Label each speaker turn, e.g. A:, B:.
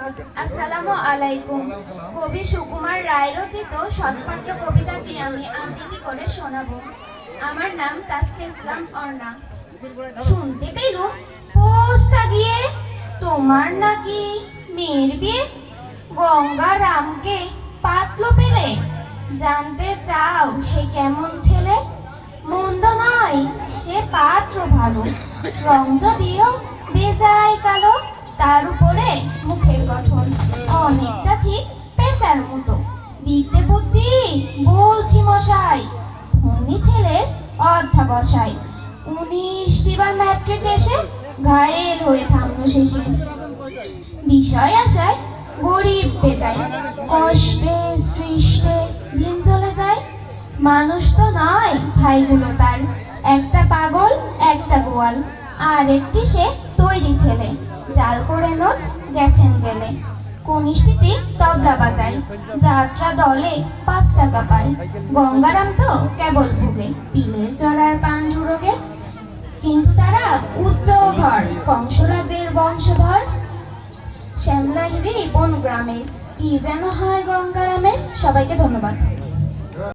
A: আসসালামু আলাইকুম। কবি সুকুমার রায় রচিত সৎপাত্র কবিতাটি আমি আবৃত্তি করে শোনাবো। আমার নাম তাসফিয়া ইসলাম অর্ণা। শুনতে পেলুম পোস্তা গিয়ে তোমার নাকি মেয়ের বিয়ে, গঙ্গা রামকে পাতলো পেলে, জানতে চাও সে কেমন ছেলে? মন্দ নয় সে পাত্র ভালো, রং যদিও বেজায় কালো, তার উপরে মুখের গঠন অনেকটা ঠিক পেঁচার মতো। বিদ্যে বুদ্ধি বলছি মশাই, ধনী ছেলের অধ্যাবসায়। 19টি বার ম্যাট্রিক এসে ঘায়েল হয়ে থামলো শেষে। বিষয় আশায় গরিব বেজায়, কষ্টে সৃষ্টে দিন চলে যায়। মানুষ তো নয় ভাইগুলো তার, একটা পাগল একটা গোয়াল, আর একটি সে তৈরি ছেলে, জাল করে নোট গেছেন জেলে। কনিষ্ঠীতে তবলা বাজায়, যাত্রা দলে 5 টাকা পায়। গঙ্গারাম তো কেবল ভোগে পিলের চড়ার পাণ্ডু রোগে। কিন্তু তারা উচ্চ ঘর, কংসরাজের বংশধর। শ্যামলাহিরি বন গ্রামের, কি যেন হয় গঙ্গারামের। সবাইকে ধন্যবাদ।